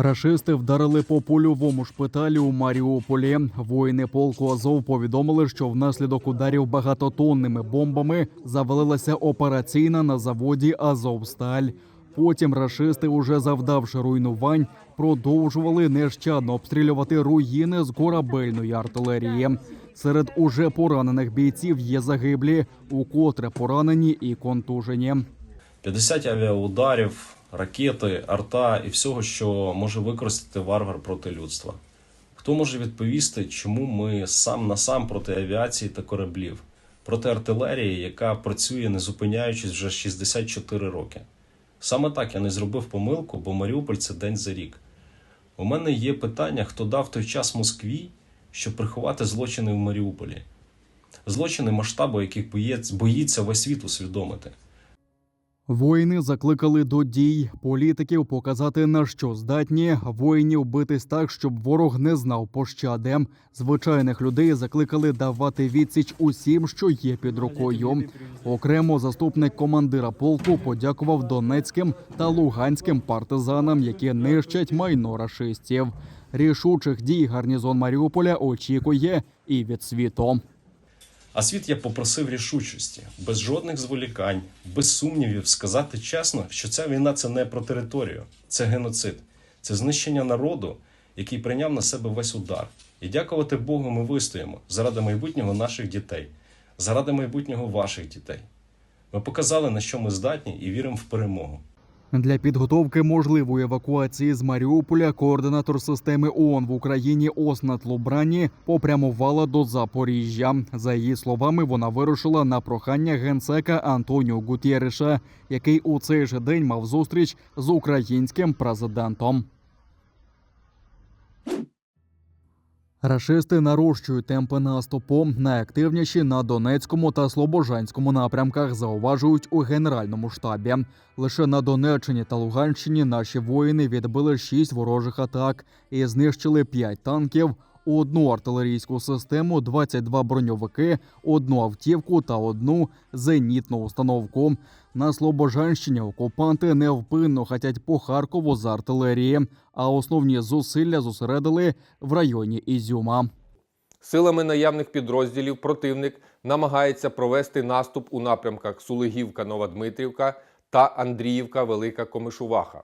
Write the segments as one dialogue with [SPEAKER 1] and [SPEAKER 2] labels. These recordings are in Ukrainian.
[SPEAKER 1] Рашисти вдарили по польовому шпиталю у Маріуполі. Воїни полку Азов повідомили, що внаслідок ударів багатотонними бомбами завалилася операційна на заводі «Азовсталь». Потім рашисти, уже завдавши руйнувань, продовжували нещадно обстрілювати руїни з корабельної артилерії. Серед уже поранених бійців є загиблі, укотре поранені і контужені.
[SPEAKER 2] 50 авіаударів, ракети, арта і всього, що може використати варвар проти людства. Хто може відповісти, чому ми сам на сам проти авіації та кораблів, проти артилерії, яка працює не зупиняючись вже 64 роки? Саме так я не зробив помилку, бо Маріуполь – це день за рік. У мене є питання, хто дав той час Москві, щоб приховати злочини в Маріуполі. Злочини, масштабу яких боїться весь світ усвідомити.
[SPEAKER 1] Воїни закликали до дій, політиків показати, на що здатні, воїнів битись так, щоб ворог не знав пощади. Звичайних людей закликали давати відсіч усім, що є під рукою. Окремо заступник командира полку подякував донецьким та луганським партизанам, які нищать майно рашистів. Рішучих дій гарнізон Маріуполя очікує і від світу.
[SPEAKER 2] А світ я попросив рішучості, без жодних зволікань, без сумнівів сказати чесно, що ця війна – це не про територію, це геноцид, це знищення народу, який прийняв на себе весь удар. І дякувати Богу ми вистоїмо заради майбутнього наших дітей, заради майбутнього ваших дітей. Ми показали, на що ми здатні, і віримо в перемогу.
[SPEAKER 1] Для підготовки можливої евакуації з Маріуполя координатор системи ООН в Україні Оснат Лубрані попрямувала до Запоріжжя. За її словами, вона вирушила на прохання генсека Антоніо Гутєреша, який у цей же день мав зустріч з українським президентом. Рашисти нарощують темпи наступу. Найактивніші на Донецькому та Слобожанському напрямках, зауважують у Генеральному штабі. Лише на Донеччині та Луганщині наші воїни відбили 6 ворожих атак і знищили 5 танків, 1 артилерійську систему, 22 броньовики, 1 автівку та 1 зенітну установку. На Слобожанщині окупанти невпинно хатять по Харкову з артилерії, а основні зусилля зосередили в районі Ізюма.
[SPEAKER 3] Силами наявних підрозділів противник намагається провести наступ у напрямках Сулигівка-Новодмитрівка та Андріївка-Велика Комишуваха.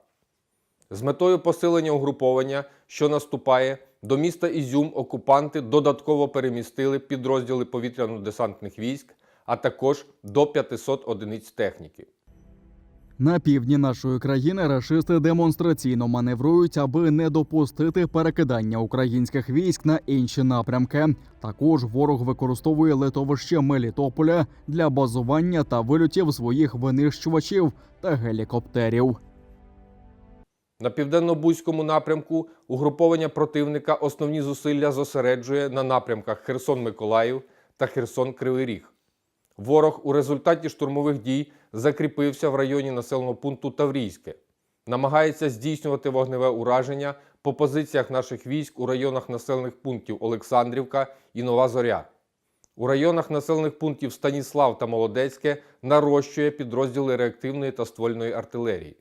[SPEAKER 3] З метою посилення угруповання, що наступає, до міста Ізюм окупанти додатково перемістили підрозділи повітряно-десантних військ, а також до 500 одиниць техніки.
[SPEAKER 1] На півдні нашої країни рашисти демонстраційно маневрують, аби не допустити перекидання українських військ на інші напрямки. Також ворог використовує литовище Мелітополя для базування та вильотів своїх винищувачів та гелікоптерів.
[SPEAKER 3] На південно-бузькому напрямку угруповання противника основні зусилля зосереджує на напрямках Херсон-Миколаїв та Херсон-Кривий Ріг. Ворог у результаті штурмових дій закріпився в районі населеного пункту Таврійське. Намагається здійснювати вогневе ураження по позиціях наших військ у районах населених пунктів Олександрівка і Нова Зоря. У районах населених пунктів Станіслав та Молодецьке нарощує підрозділи реактивної та ствольної артилерії.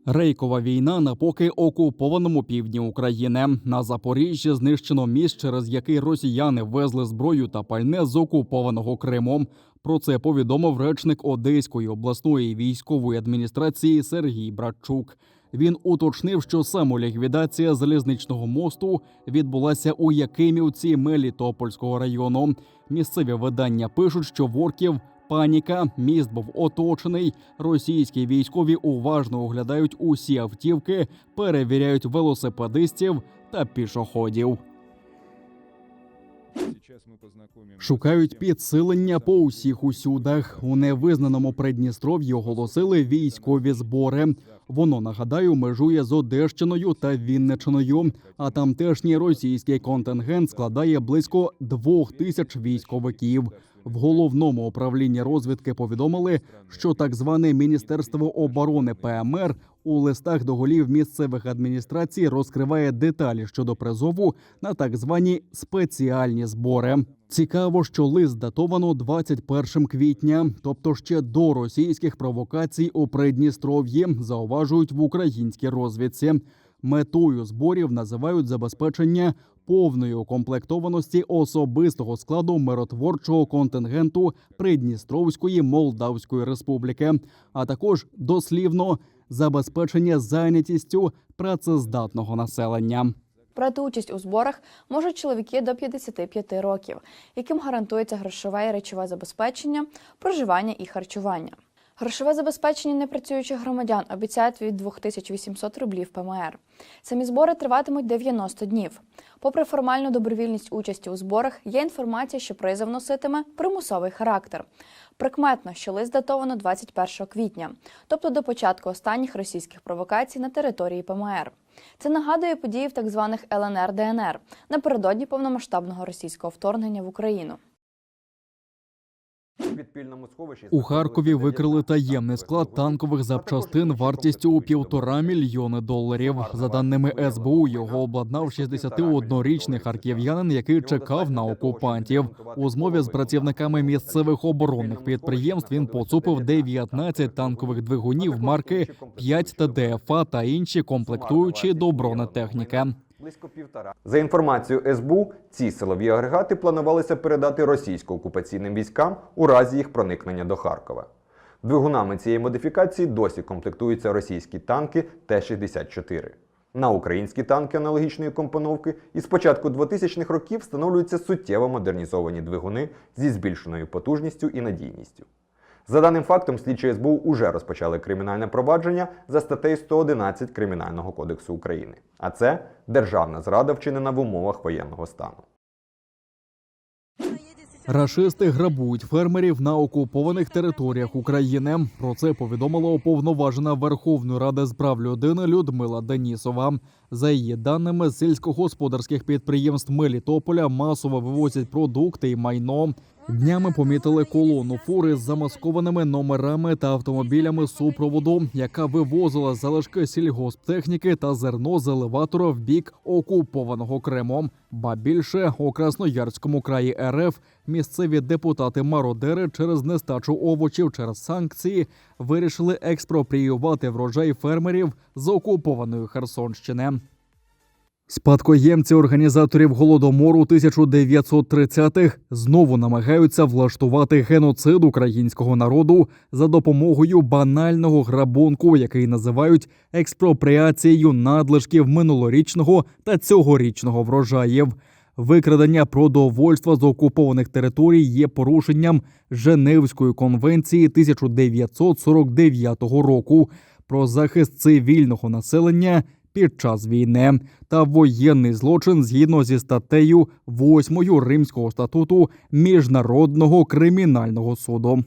[SPEAKER 1] Рейкова війна на поки окупованому півдні України. На Запоріжжі знищено міст, через який росіяни везли зброю та пальне з окупованого Криму. Про це повідомив речник Одеської обласної військової адміністрації Сергій Братчук. Він уточнив, що самоліквідація залізничного мосту відбулася у Якимівці Мелітопольського району. Місцеві видання пишуть, що в орків паніка, міст був оточений, російські військові уважно оглядають усі автівки, перевіряють велосипедистів та пішоходів. Шукають підсилення по усіх усюдах. У невизнаному Придністров'ї оголосили військові збори. Воно, нагадаю, межує з Одещиною та Вінниччиною, а тамтешній російський контингент складає близько 2000 військовиків. В головному управлінні розвідки повідомили, що так зване Міністерство оборони ПМР у листах до голів місцевих адміністрацій розкриває деталі щодо призову на так звані спеціальні збори. Цікаво, що лист датовано 21 квітня, тобто ще до російських провокацій у Придністров'ї, зауважують в українській розвідці. Метою зборів називають забезпечення повної укомплектованості особистого складу миротворчого контингенту Придністровської Молдавської Республіки, а також дослівно забезпечення зайнятістю працездатного населення.
[SPEAKER 4] Брати участь у зборах можуть чоловіки до 55 років, яким гарантується грошове і речове забезпечення, проживання і харчування. Грошове забезпечення непрацюючих громадян обіцяють від 2800 рублів ПМР. Самі збори триватимуть 90 днів. Попри формальну добровільність участі у зборах, є інформація, що призов носитиме примусовий характер. Прикметно, що лист датовано 21 квітня, тобто до початку останніх російських провокацій на території ПМР. Це нагадує події в так званих ЛНР-ДНР напередодні повномасштабного російського вторгнення в Україну.
[SPEAKER 1] У Харкові викрили таємний склад танкових запчастин вартістю у $1,5 мільйона. За даними СБУ, його обладнав 61-річний харків'янин, який чекав на окупантів. У змові з працівниками місцевих оборонних підприємств він поцупив 19 танкових двигунів марки 5 ТДФА та інші комплектуючі до бронетехніки.
[SPEAKER 5] За інформацією СБУ, ці силові агрегати планувалися передати російсько-окупаційним військам у разі їх проникнення до Харкова. Двигунами цієї модифікації досі комплектуються російські танки Т-64. На українські танки аналогічної компоновки із початку 2000-х років встановлюються суттєво модернізовані двигуни зі збільшеною потужністю і надійністю. За даним фактом, слідчі СБУ уже розпочали кримінальне провадження за статтею 111 Кримінального кодексу України. А це державна зрада, вчинена в умовах воєнного стану.
[SPEAKER 1] Рашисти грабують фермерів на окупованих територіях України. Про це повідомила уповноважена Верховної Ради з прав людини Людмила Денісова. За її даними, з сільськогосподарських підприємств Мелітополя масово вивозять продукти і майно. Днями помітили колону фури з замаскованими номерами та автомобілями супроводу, яка вивозила залишки сільгосптехніки та зерно з елеватора в бік окупованого Криму. Ба більше, у Красноярському краї РФ місцеві депутати-мародери через нестачу овочів через санкції вирішили експропріювати врожай фермерів з окупованої Херсонщини. Спадкоємці організаторів Голодомору 1930-х знову намагаються влаштувати геноцид українського народу за допомогою банального грабунку, який називають експропріацією надлишків минулорічного та цьогорічного врожаїв. Викрадення продовольства з окупованих територій є порушенням Женевської конвенції 1949 року про захист цивільного населення під час війни та воєнний злочин згідно зі статтею 8 Римського статуту Міжнародного кримінального суду.